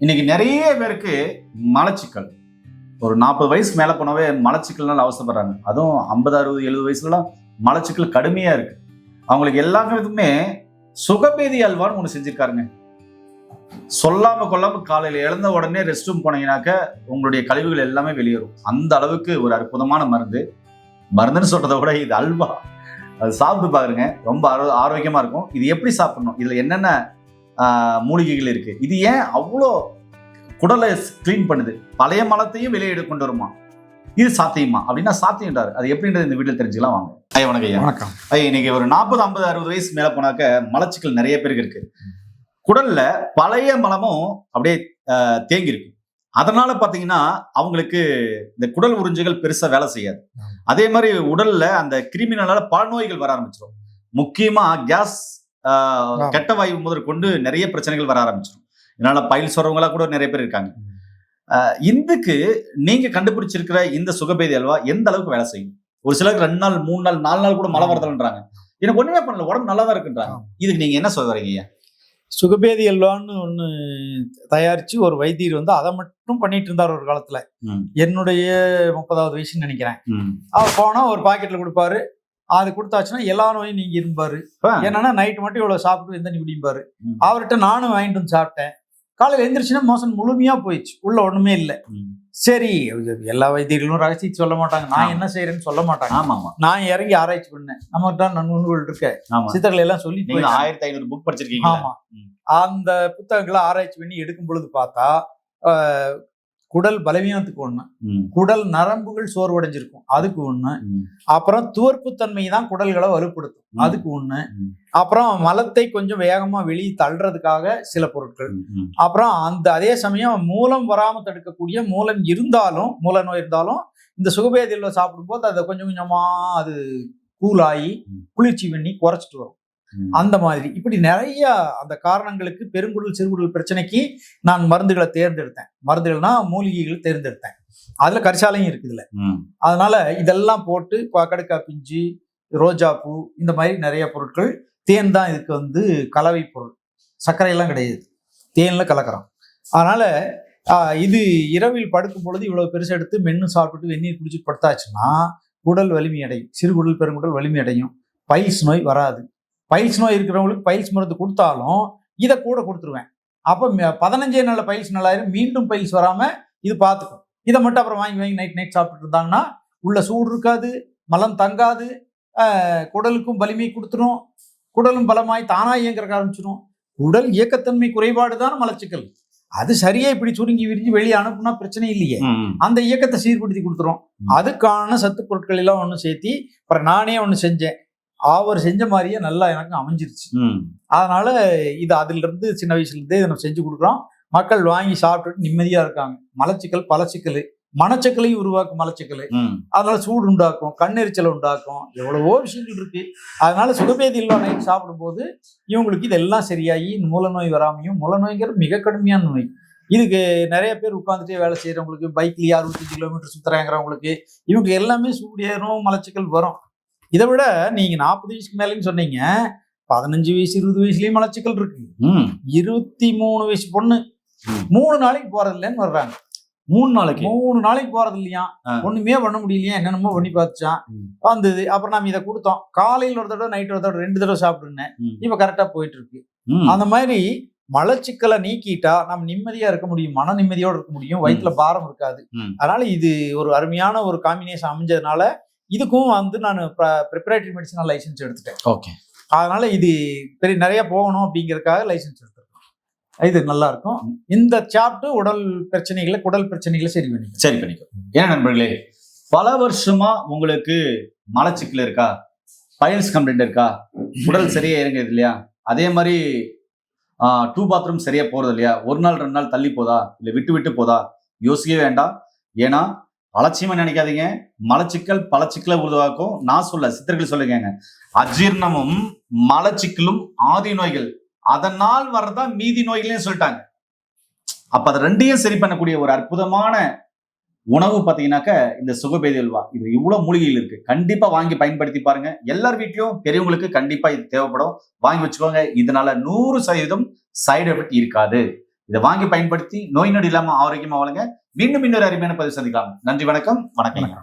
இன்னைக்கு நிறைய பேருக்கு மலச்சிக்கல், ஒரு 40 வயசு மேல போனவே மலச்சிக்கல்னால அவசப்படுறாங்க. அதுவும் 50, 60, 70 வயசுலலாம் மலச்சிக்கல் கடுமையா இருக்கு. அவங்களுக்கு எல்லாருக்குமே சுகபேதி அல்வான்னு ஒண்ணு செஞ்சிருக்காருங்க. சொல்லாம கொள்ளாம காலையில எழுந்த உடனே ரெஸ்ட் ரூம் போனீங்கன்னாக்க உங்களுடைய கழிவுகள் எல்லாமே வெளியேறும். அந்த அளவுக்கு ஒரு அற்புதமான மருந்துன்னு சொல்றதை விட இது அல்வா. அது சாப்பிட்டு பாருங்க, ரொம்ப ஆரோக்கியமா இருக்கும். இது எப்படி சாப்பிடணும், இதுல என்னென்ன மூலிகைகள் இருக்கு, இது ஏன் அவ்வளோ குடலை கிளீன் பண்ணுது, பழைய மலத்தையும் வெளியே கொண்டு வருமா, இது சாத்தியமா அப்படின்னா சாத்தியம்ன்றாரு. அது எப்படின்றது இந்த வீட்டில் தெரிஞ்சுக்கலாம் வாங்க. ஐயா வணக்கம். ஐயா வணக்கம். ஐயா, இன்னைக்கு ஒரு 40, 50, 60 வயசு மேல போனாக்க மலச்சிக்கல் நிறைய பேருக்கு இருக்கு. குடல்ல பழைய மலமும் அப்படியே தேங்கி இருக்கு. அதனால பாத்தீங்கன்னா அவங்களுக்கு இந்த குடல் உறிஞ்சுகள் பெருசா வேலை செய்யாது. அதே மாதிரி உடல்ல அந்த கிருமினால பல நோய்கள் வர ஆரம்பிச்சிடும். முக்கியமா கேஸ், கெட்ட வாயு முதல் கொண்டு நிறைய பிரச்சனைகள் வர ஆரம்பிச்சிடும். இதனால பைல்ஸ் வரவங்களா கூட நிறைய பேர் இருக்காங்க. இதுக்கு நீங்க கண்டுபிடிச்சிருக்கிற இந்த சுகபேதி அல்வா எந்த அளவுக்கு வேலை செய்யும்? ஒரு சிலருக்கு 2 நாள் 3 நாள் 4 நாள் கூட மழை வரதல்ன்றாங்க. எனக்கு ஒண்ணுமே பண்ணல, உடம்பு நல்லா தான் இருக்குன்றாங்க. இதுக்கு நீங்க என்ன சொல்ல வரீங்க? சுகபேதி அல்வான்னு ஒண்ணு தயாரிச்சு ஒரு வைத்தியர் வந்து அதை மட்டும் பண்ணிட்டு இருந்தார் ஒரு காலத்துல. என்னுடைய 30வது வயசுன்னு நினைக்கிறேன். அவர் போனா ஒரு பாக்கெட்ல கொடுப்பாரு. அது கொடுத்தாச்சுன்னா எல்லா நோயும் நீங்க இருப்பாரு. என்னன்னா நைட்டு மட்டும் இவ்வளவு சாப்பிட்டு எந்த முடியும்பாரு. அவர்கிட்ட நானும் வாங்கிட்டு வந்து சாப்பிட்டேன். காலையில எந்திரிச்சுன்னா மோசன் முழுமையா போயிடுச்சு, உள்ள ஒண்ணுமே இல்லை. சரி, எல்லா வைத்தியர்களும் ரகசியம் சொல்ல மாட்டாங்க, நான் என்ன செய்யறேன்னு சொல்ல மாட்டாங்க. நான் இறங்கி ஆராய்ச்சி பண்ணேன். நமக்கு தான் நண்பர்கள் இருக்க சித்தர்கள் எல்லாம் சொல்லி 1500 புக் படிச்சிருக்கீங்க. ஆமா, அந்த புத்தகங்களை ஆராய்ச்சி பண்ணி எடுக்கும் பொழுது பார்த்தா குடல் பலவீனத்துக்கு ஒண்ணு, குடல் நரம்புகள் சோர்வடைஞ்சிருக்கும் அதுக்கு ஒண்ணு, அப்புறம் துவர்ப்புத்தன்மை தான் குடல்களை வலுப்படுத்தும் அதுக்கு ஒண்ணு, அப்புறம் மலத்தை கொஞ்சம் வேகமா வெளியே தள்ளுறதுக்காக சில பொருட்கள், அப்புறம் அதே சமயம் மூலம் வராம தடுக்கக்கூடிய மூலம் இருந்தாலும், மூல நோய் இருந்தாலும் இந்த சுகபேதியில் சாப்பிடும்போது அதை கொஞ்சம் கொஞ்சமா அது கூலாகி குளிர்ச்சி பண்ணி குறைச்சிட்டு வரும். அந்த மாதிரி இப்படி நிறைய அந்த காரணங்களுக்கு, பெருங்குடல் சிறுகுடல் பிரச்சனைக்கு நான் மருந்துகளை தேர்ந்தெடுத்தேன். மருந்துகள்னா மூலிகைகள் தேர்ந்தெடுத்தேன். அதுல கரிசாலையும் இருக்குதுல்ல. அதனால இதெல்லாம் போட்டு கடுக்கா பிஞ்சு, ரோஜா பூ, இந்த மாதிரி நிறைய பொருட்கள். தேன் தான் இதுக்கு வந்து கலவை பொருள், சர்க்கரையெல்லாம் கிடையாது, தேன்ல கலக்கிறோம். அதனால இது இரவில் படுக்கும் பொழுது இவ்வளவு பெருசு எடுத்து மென்னு சாப்பிட்டு வெந்நீர் குடிச்சு படுத்தாச்சுன்னா குடல் வலிமை அடையும், சிறுகுடல் பெருங்குடல் வலிமை அடையும், பைல்ஸ் நோய் வராது. பைல்ஸ் நோய் இருக்கிறவங்களுக்கு பைல்ஸ் மருந்து கொடுத்தாலும் இதை கூட கொடுத்துருவேன். அப்போ 15 நாள்ல பைல்ஸ் நல்லாயிரும், மீண்டும் பைல்ஸ் வராம இது பார்த்துக்கும். இதை மட்டும் அப்புறம் வாங்கி நைட் சாப்பிட்டு இருந்தாங்கன்னா உள்ள சூடு இருக்காது, மலம் தங்காது, குடலுக்கும் வலிமை கொடுத்துரும், குடலும் பலமாய் தானா இயங்குறக்க ஆரம்பிச்சிடும். குடல் இயக்கத்தன்மை குறைபாடு தான் மலச்சிக்கல். அது சரியா இப்படி சுருங்கி விரிஞ்சு வெளியே அனுப்புனா பிரச்சனை இல்லையே, அந்த இயக்கத்தை சீர்படுத்தி கொடுத்துரும். அதுக்கான சத்து பொருட்கள் எல்லாம் ஒன்று சேர்த்தி அப்புறம் நானே ஒன்று செஞ்சேன். அவர் செஞ்ச மாதிரியே நல்லா எனக்கு அமைஞ்சிருச்சு. அதனால இது அதுல இருந்து சின்ன வயசுல இருந்தே இதை நம்ம செஞ்சு கொடுக்குறோம். மக்கள் வாங்கி சாப்பிட்டுட்டு நிம்மதியா இருக்காங்க. மலச்சிக்கல் பலச்சிக்கல், மனச்சிக்கலையும் உருவாக்கும் மலச்சிக்கல். அதனால சூடு உண்டாக்கும், கண்ணெரிச்சல் உண்டாக்கும், எவ்வளவோ விஷயங்கள் இருக்கு. அதனால சுகபேதி இல்லா நைட் சாப்பிடும்போது இவங்களுக்கு இதெல்லாம் சரியாகி மூல நோய் வராமையும், மூல நோய்ங்கிறது மிக கடுமையான நோய். இதுக்கு நிறைய பேர் உட்காந்துட்டே வேலை செய்யறவங்களுக்கு, பைக்லயே 65 கிலோமீட்டர் சுத்துறாங்கிறவங்களுக்கு, இவங்க எல்லாமே சூடு ஏறும், மலச்சிக்கல் வரும். இதை விட நீங்க 40 வயசுக்கு மேலேயும் சொன்னீங்க, 15 வயசு 20 வயசுலயும் மலச்சிக்கல் இருக்கு. 23 வயசு பொண்ணு 3 நாளைக்கு போறது இல்லைன்னு வர்றாங்க. 3 நாளைக்கு போறது இல்லையா, ஒண்ணுமே பண்ண முடியலையா, என்னென்னமோ பண்ணி பார்த்துச்சான், வந்தது. அப்புறம் நம்ம இதை கொடுத்தோம். காலையில் ஒரு தடவை, நைட் ஒரு தடவை, 2 தடவை சாப்பிடுனேன். இப்ப கரெக்டா போயிட்டு இருக்கு. அந்த மாதிரி மலச்சிக்கலை நீக்கிட்டா நம்ம நிம்மதியா இருக்க முடியும், மன நிம்மதியோடு இருக்க முடியும், வயிற்றுல பாரம் இருக்காது. அதனால இது ஒரு அருமையான ஒரு காம்பினேஷன் அமைஞ்சதுனால இதுக்கும் வந்து நான் ப்ரிப்பரேட்டரி மெடிசனல் லைசன்ஸ் எடுத்துட்டேன். ஓகே. அதனால இது நிறைய போகணும் அப்படிங்கிறதுக்காக லைசன்ஸ் எடுத்துருக்கோம். இது நல்லா இருக்கும். இந்த சாப்பிட்டு குடல் பிரச்சனைகளை சரி பண்ணிக்கும். ஏன்னா நண்பர்களே, பல வருஷமா உங்களுக்கு மலச்சிக்கல் இருக்கா, பைல்ஸ் கம்ப்ளைண்ட் இருக்கா, குடல் சரியா இறங்குது இல்லையா, அதே மாதிரி 2 பாத்ரூம் சரியா போறது இல்லையா, 1 நாள் 2 நாள் தள்ளி போதா, இல்லை விட்டு விட்டு போதா, யோசிக்கவே வேண்டாம். ஏன்னா அலட்சியமா நினைக்காதீங்க. மலச்சிக்கல் பலச்சிக்கலை உருவாக்கும். நான் சித்தர்கள் சொல்லுங்க, அஜீர்ணமும் மலச்சிக்கலும் ஆதி நோய்கள், அதனால் வர்றதா மீதி நோய்களையும் சொல்லிட்டாங்க. அப்ப அதை 2ஐயும் சரி பண்ணக்கூடிய ஒரு அற்புதமான உணவு பாத்தீங்கன்னாக்க இந்த சுகபேதி அல்வா. இது இவ்வளவு மூலிகைகள் இருக்கு. கண்டிப்பா வாங்கி பயன்படுத்தி பாருங்க. எல்லார் வீட்லயும் பெரியவங்களுக்கு கண்டிப்பா இது தேவைப்படும். வாங்கி வச்சுக்கோங்க. இதனால 100% சைடு எஃபெக்ட் இருக்காது. இதை வாங்கி பயன்படுத்தி நோய் நொடி இல்லாம ஆரோக்கியமா வாழுங்க. மீண்டும் இன்னொரு அருமையான பதிவு சந்திக்கலாம். நன்றி, வணக்கம். வணக்கம்.